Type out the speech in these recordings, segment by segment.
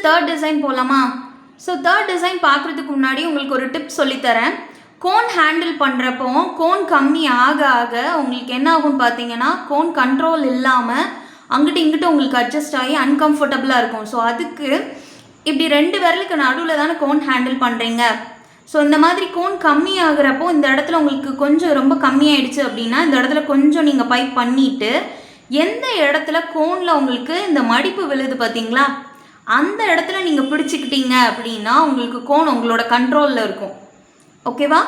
Third design போகலாமா? So third design பார்க்குறதுக்கு முன்னாடி உங்களுக்கு ஒரு டிப் சொல்லித்தரேன். கோன் ஹேண்டில் பண்ணுறப்போ கோன் கம்மி ஆக ஆக உங்களுக்கு என்ன ஆகும்னு பார்த்தீங்கன்னா, கோன் கண்ட்ரோல் இல்லாமல் அங்கிட்டு இங்கிட்டு உங்களுக்கு அட்ஜஸ்ட் ஆகி அன்கம்ஃபர்டபுளாக இருக்கும். ஸோ அதுக்கு இப்படி 2 விரலுக்கு நடுவில் தானே கோன் ஹேண்டில் பண்ணுறீங்க. ஸோ இந்த மாதிரி கோன் கம்மி ஆகுறப்போ இந்த இடத்துல உங்களுக்கு கொஞ்சம் ரொம்ப கம்மியாயிடுச்சு அப்படின்னா இந்த இடத்துல கொஞ்சம் நீங்கள் பைப் பண்ணிவிட்டு எந்த இடத்துல கோனில் உங்களுக்கு இந்த மடிப்பு விழுது பார்த்தீங்களா, அந்த இடத்துல நீங்கள் பிடிச்சிக்கிட்டீங்க அப்படின்னா உங்களுக்கு கோன் உங்களோட கண்ட்ரோலில் இருக்கும். ஓகேவா?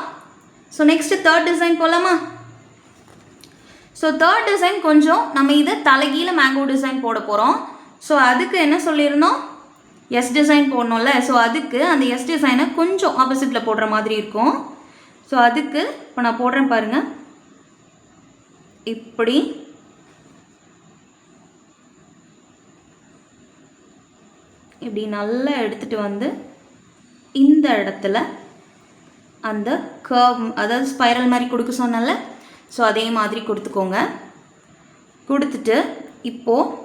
ஸோ நெக்ஸ்ட்டு தேர்ட் டிசைன் போகலாமா? ஸோ தேர்ட் டிசைன் கொஞ்சம் நம்ம இதை தலைகீழ மேங்கோ டிசைன் போட போகிறோம். ஸோ அதுக்கு என்ன சொல்லியிருந்தோம், எஸ் டிசைன் போடணும்ல. ஸோ அதுக்கு அந்த எஸ் டிசைனை கொஞ்சம் ஆப்போசிட்டில் போடுற மாதிரி இருக்கும். ஸோ அதுக்கு இப்போ நான் போடுறேன் பாருங்கள். இப்படி இப்படி நல்லா எடுத்துகிட்டு வந்து இந்த இடத்துல அந்த கர்வ், அதாவது ஸ்பைரல் மாதிரி கொடுக்க சொன்னல, ஸோ அதே மாதிரி கொடுத்துக்கோங்க. கொடுத்துட்டு இப்போது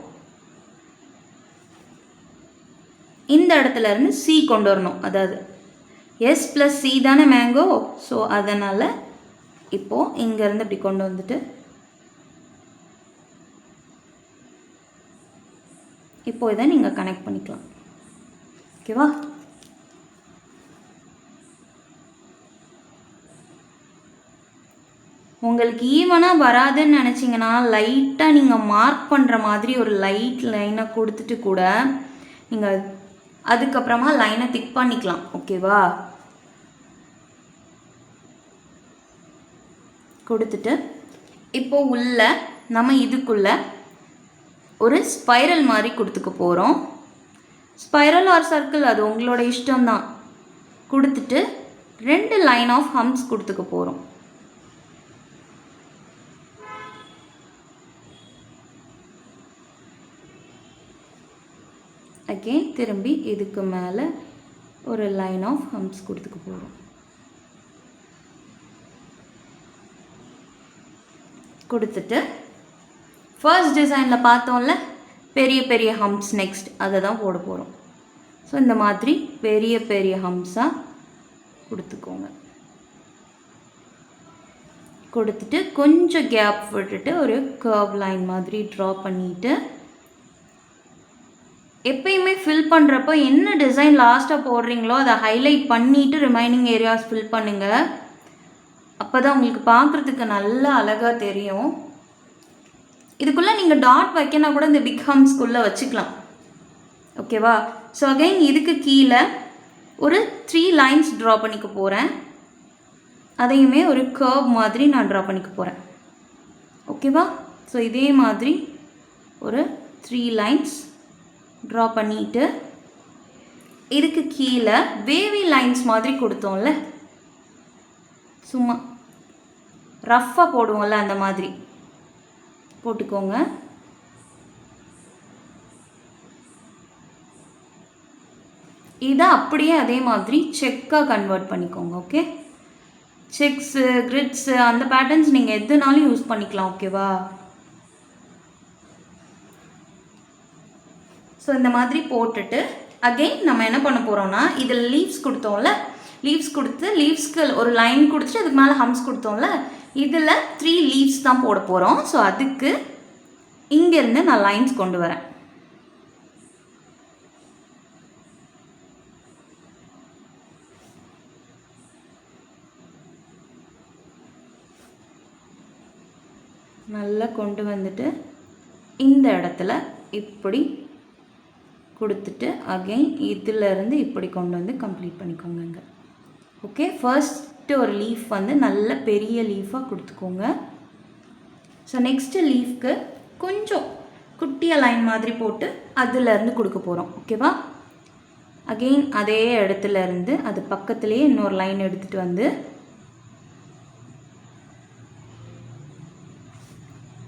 இந்த இடத்துல இருந்து சி கொண்டு வரணும். அதாவது எஸ் ப்ளஸ் சி தானே மேங்கோ. ஸோ அதனால் இப்போது இங்கேருந்து இப்படி கொண்டு வந்துட்டு இப்போது இதை நீங்கள் கனெக்ட் பண்ணிக்கலாம். ஓகேவா? உங்களுக்கு ஈவனாக வராதுன்னு நினச்சிங்கன்னா லைட்டாக நீங்கள் மார்க் பண்ணுற மாதிரி ஒரு லைட் லைனை கொடுத்துட்டு கூட நீங்கள் அதுக்கப்புறமா லைனை திக் பண்ணிக்கலாம். ஓகேவா? கொடுத்துட்டு இப்போது உள்ள நம்ம இதுக்குள்ளே ஒரு ஸ்பைரல் மாதிரி கொடுத்துக்க போகிறோம். ஸ்பைரல் ஆர் சர்க்கிள் அது உங்களோட இஷ்டம்தான். கொடுத்துட்டு 2 லைன் ஆஃப் ஹம்ப்ஸ் கொடுத்துக்க போகிறோம். அகெயின் திரும்பி இதுக்கு மேலே ஒரு லைன் ஆஃப் ஹம்ப்ஸ் கொடுத்துக்க போகிறோம். கொடுத்துட்டு ஃபர்ஸ்ட் டிசைனில் பார்த்தோம்ல பெரிய பெரிய ஹம்ப்ஸ், நெக்ஸ்ட் அதை தான் போட போகிறோம். ஸோ இந்த மாதிரி பெரிய பெரிய ஹம்ப்ஸாக கொடுத்துக்கோங்க. கொடுத்துட்டு கொஞ்சம் கேப் விட்டுட்டு ஒரு கர்வ் லைன் மாதிரி ட்ரா பண்ணிவிட்டு எப்பயுமே ஃபில் பண்ணுறப்போ என்ன டிசைன் லாஸ்ட்டாக போடுறீங்களோ அதை ஹைலைட் பண்ணிவிட்டு ரிமைனிங் ஏரியாஸ் ஃபில் பண்ணுங்கள். அப்போ தான் உங்களுக்கு பார்க்குறதுக்கு நல்லா அழகாக தெரியும். இதுக்குள்ளே நீங்கள் டாட் வைக்கனா கூட இந்த பிக் ஹம்ஸ்குள்ளே வச்சுக்கலாம். ஓகேவா? ஸோ அகைன் இதுக்கு கீழே ஒரு 3 லைன்ஸ் ட்ரா பண்ணிக்க போகிறேன். அதையுமே ஒரு கர்வ் மாதிரி நான் ட்ரா பண்ணிக்க போகிறேன். ஓகேவா? ஸோ இதே மாதிரி ஒரு 3 லைன்ஸ் ட்ரா பண்ணிவிட்டு இதுக்கு கீழே வேவி லைன்ஸ் மாதிரி கொடுத்தோம்ல, சும்மா ரஃப்பாக போடுவோம்ல அந்த மாதிரி போட்டுக்கோங்க. இதை அப்படியே அதே மாதிரி செக்காக கன்வெர்ட் பண்ணிக்கோங்க. ஓகே? செக்ஸு, கிரிட்ஸு அந்த பேட்டர்ன்ஸ் நீங்கள் எதுனாலும் யூஸ் பண்ணிக்கலாம். ஓகேவா? ஸோ இந்த மாதிரி போட்டுட்டு அகெயின் நம்ம என்ன பண்ண போகிறோம்னா இதில் லீவ்ஸ் கொடுத்தோம்ல, லீவ்ஸ் கொடுத்து லீவ்ஸ்க்கு ஒரு லைன் கொடுத்துட்டு அதுக்கு மேலே ஹம்ஸ் கொடுத்தோம்ல, இதில் 3 லீவ்ஸ் தான் போட போகிறோம். ஸோ அதுக்கு இங்கேருந்து நான் லைன்ஸ் கொண்டு வரேன். நல்லா கொண்டு வந்துட்டு இந்த இடத்துல இப்படி கொடுத்துட்டு அகெயின் இதிலேருந்து இப்படி கொண்டு வந்து கம்ப்ளீட் பண்ணிக்கோங்க. ஓகே? ஃபர்ஸ்ட்டு ஒரு லீஃப் வந்து நல்ல பெரிய லீஃபாக கொடுத்துக்கோங்க. ஸோ நெக்ஸ்ட்டு லீஃப்க்கு கொஞ்சம் குட்டியாக லைன் மாதிரி போட்டு அதிலேருந்து கொடுக்க போகிறோம். ஓகேவா? அகெயின் அதே இடத்துலேருந்து அது பக்கத்துலேயே இன்னொரு லைன் எடுத்துகிட்டு வந்து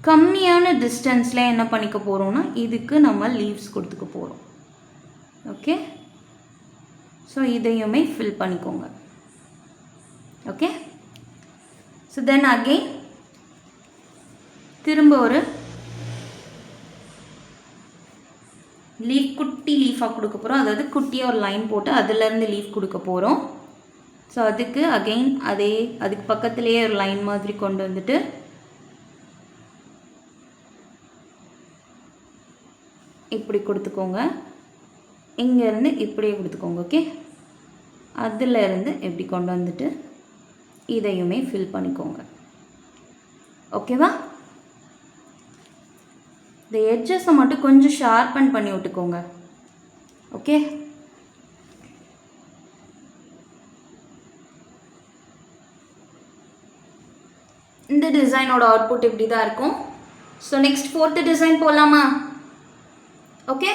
கம்மியான டிஸ்டன்ஸில் என்ன பண்ணிக்க போகிறோம்னா இதுக்கு நம்ம லீவ்ஸ் கொடுத்துக்க போகிறோம். ஓகே? ஸோ இதையுமே ஃபில் பண்ணிக்கோங்க. ஓகே? ஸோ தென் அகெயின் திரும்ப ஒரு லீஃப் குட்டி லீஃபாக கொடுக்க போகிறோம். அதாவது குட்டியாக ஒரு லைன் போட்டு அதுலேருந்து லீஃப் கொடுக்க போகிறோம். ஸோ அதுக்கு அகெயின் அதுக்கு பக்கத்துலேயே ஒரு லைன் மாதிரி கொண்டு வந்துட்டு இப்படி கொடுத்துக்கோங்க. இங்கேருந்து இப்படியே கொடுத்துக்கோங்க. ஓகே, அதிலேருந்து இப்படி கொண்டு வந்துட்டு இதையுமே ஃபில் பண்ணிக்கோங்க. ஓகேவா? இந்த எட்ஜஸை மட்டும் கொஞ்சம் ஷார்பன் பண்ணி விட்டுக்கோங்க. ஓகே, இந்த டிசைனோட அவுட்புட் இப்படி தான் இருக்கும். ஸோ நெக்ஸ்ட் 4th டிசைன் போகலாமா? ஓகே.